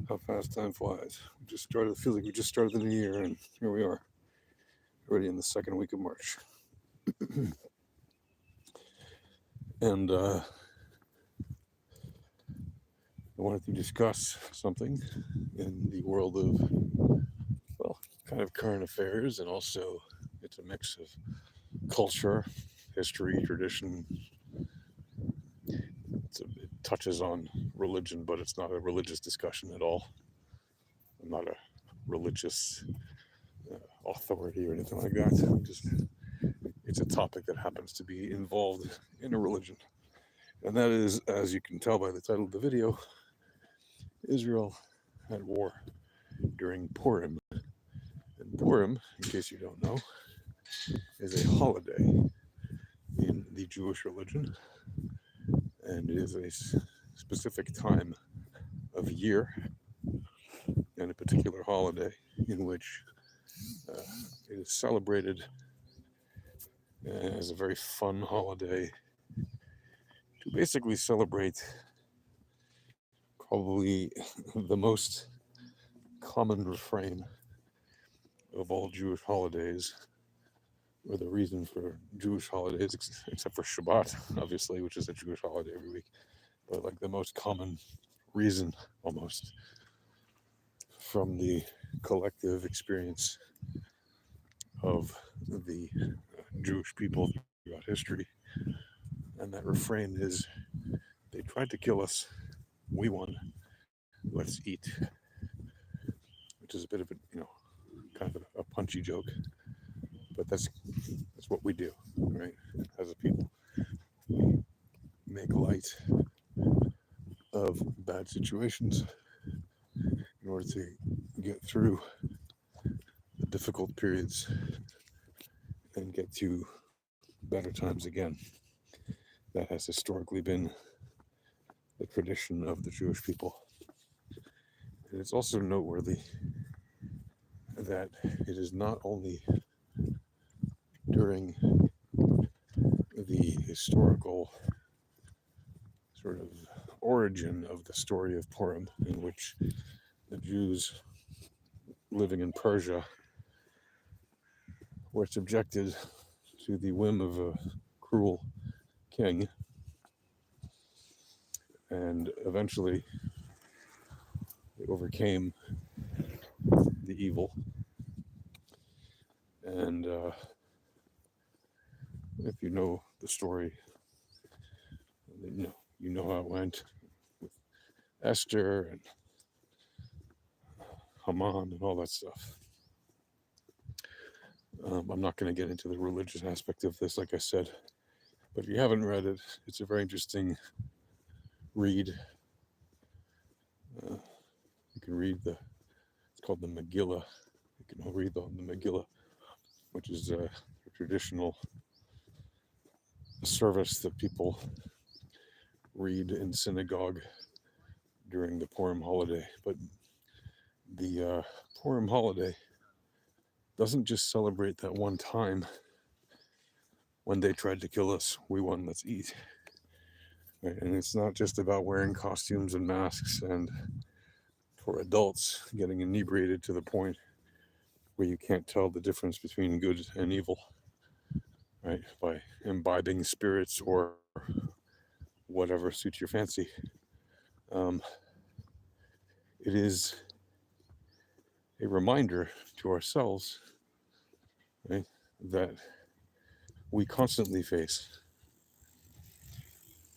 How fast time flies. We just started. It feels like we just started the new year, and here we are, already in the second week of March. And I wanted to discuss something in the world of, well, kind of current affairs, and also it's a mix of culture, history, tradition. It touches on religion, but it's not a religious discussion at all. I'm not a religious authority or anything like that. It's a topic that happens to be involved in a religion. And that is, as you can tell by the title of the video, Israel at war during Purim. And Purim, in case you don't know, is a holiday in the Jewish religion, and it is a specific time of year and a particular holiday in which uh, it is celebrated as a very fun holiday to basically celebrate probably the most common refrain of all Jewish holidays, or the reason for Jewish holidays, except for Shabbat, obviously, which is a Jewish holiday every week, but like the most common reason almost from the collective experience of the Jewish people throughout history. And that refrain is, they tried to kill us, we won, let's eat. Which is a bit of a, kind of a punchy joke, but that's what we do, right? As a people, we make light of bad situations in order to get through the difficult periods and get to better times again. That has historically been the tradition of the Jewish people. And it's also noteworthy that it is not only during the historical sort of origin of the story of Purim, in which the Jews living in Persia were subjected to the whim of a cruel king, and eventually they overcame the evil. And if you know the story, you know how it went with Esther and Haman and all that stuff. I'm not going to get into the religious aspect of this, like I said, but if you haven't read it, it's a very interesting read. You can read it's called the Megillah. You can read the Megillah, which is a traditional service that people read in synagogue during the Purim holiday. But the Purim holiday doesn't just celebrate that one time when they tried to kill us, we won, let's eat. Right? And it's not just about wearing costumes and masks and, for adults, getting inebriated to the point where you can't tell the difference between good and evil, right? By imbibing spirits or whatever suits your fancy. Um, it is a reminder to ourselves, right, that we constantly face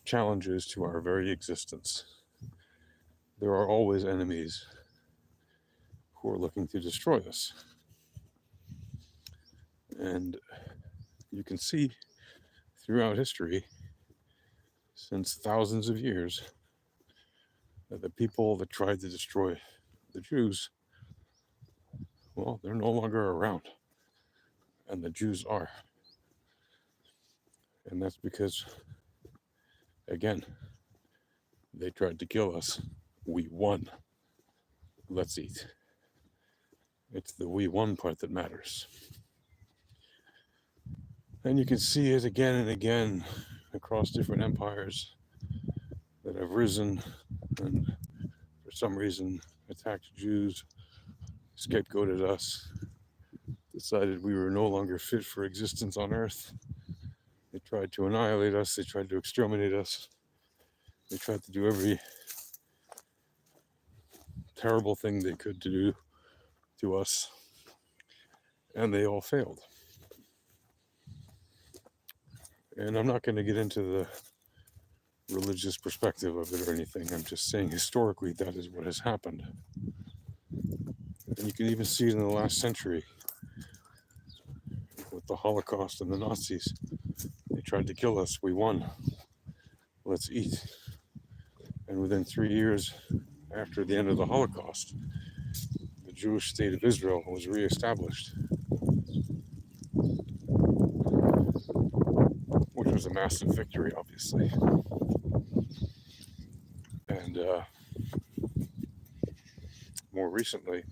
challenges to our very existence. There are always enemies who are looking to destroy us. And you can see throughout history, since thousands of years, that the people that tried to destroy the Jews, well, they're no longer around. And the Jews are. And that's because, again, they tried to kill us. We won. Let's eat. It's the we won part that matters. And you can see it again and again across different empires that have risen and for some reason, attacked Jews, scapegoated us, decided we were no longer fit for existence on earth. They tried to annihilate us, they tried to exterminate us, they tried to do every terrible thing they could do to us, and they all failed. And I'm not going to get into the religious perspective of it or anything. I'm just saying historically that is what has happened. And you can even see it in the last century with the Holocaust and the Nazis. They tried to kill us. We won. Let's eat. And within 3 years after the end of the Holocaust, the Jewish state of Israel was reestablished, which was a massive victory, obviously. And more recently,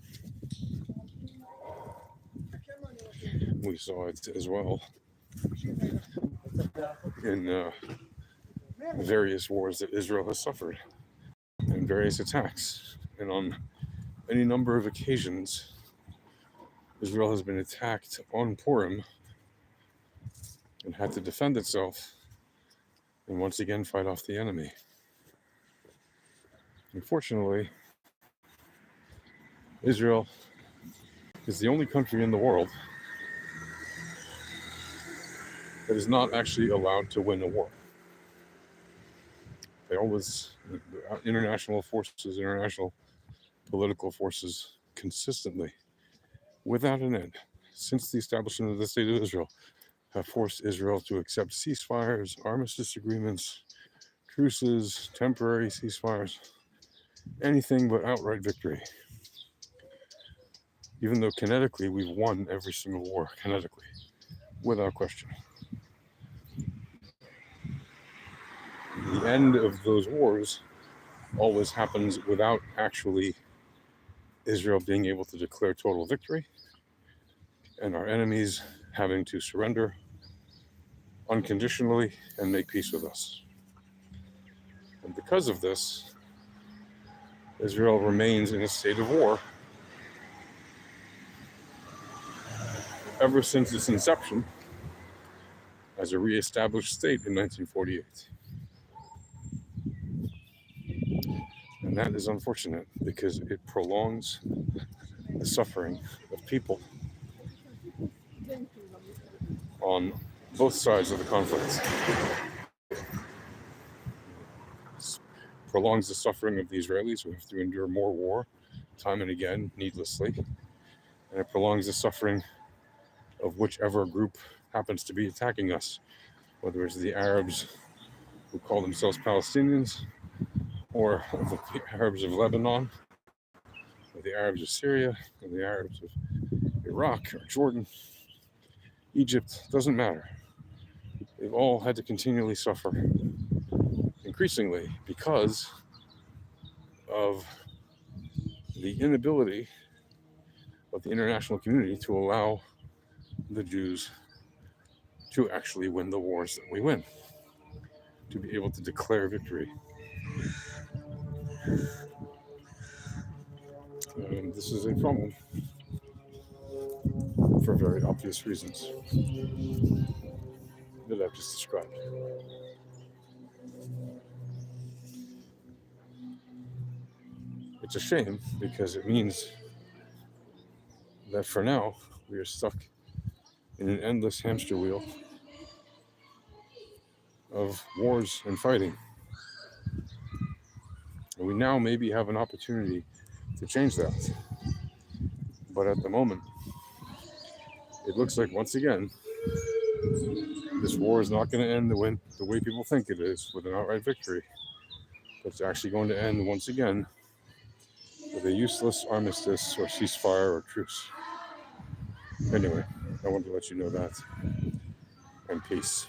we saw it as well in various wars that Israel has suffered and various attacks. And on any number of occasions, Israel has been attacked on Purim and had to defend itself and once again fight off the enemy. Unfortunately, Israel is the only country in the world that is not actually allowed to win a war. They always, international forces, international political forces, consistently, without an end, since the establishment of the State of Israel, have forced Israel to accept ceasefires, armistice agreements, truces, temporary ceasefires, anything but outright victory. Even though kinetically we've won every single war, kinetically, without question. The end of those wars always happens without actually Israel being able to declare total victory and our enemies having to surrender unconditionally and make peace with us. And because of this, Israel remains in a state of war ever since its inception as a re-established state in 1948. And that is unfortunate because it prolongs the suffering of people on both sides of the conflict. It prolongs the suffering of the Israelis who have to endure more war time and again, needlessly. And it prolongs the suffering of whichever group happens to be attacking us, whether it's the Arabs who call themselves Palestinians, or the Arabs of Lebanon, or the Arabs of Syria, or the Arabs of Iraq, or Jordan, Egypt, doesn't matter. They've all had to continually suffer, increasingly, because of the inability of the international community to allow the Jews to actually win the wars that we win, to be able to declare victory. And this is a problem for very obvious reasons that I've just described. It's a shame because it means that for now we are stuck in an endless hamster wheel of wars and fighting. And we now maybe have an opportunity to change that. But at the moment, it looks like once again, this war is not going to end the way people think it is, with an outright victory. But it's actually going to end once again with a useless armistice or ceasefire or truce. Anyway, I wanted to let you know that. And peace.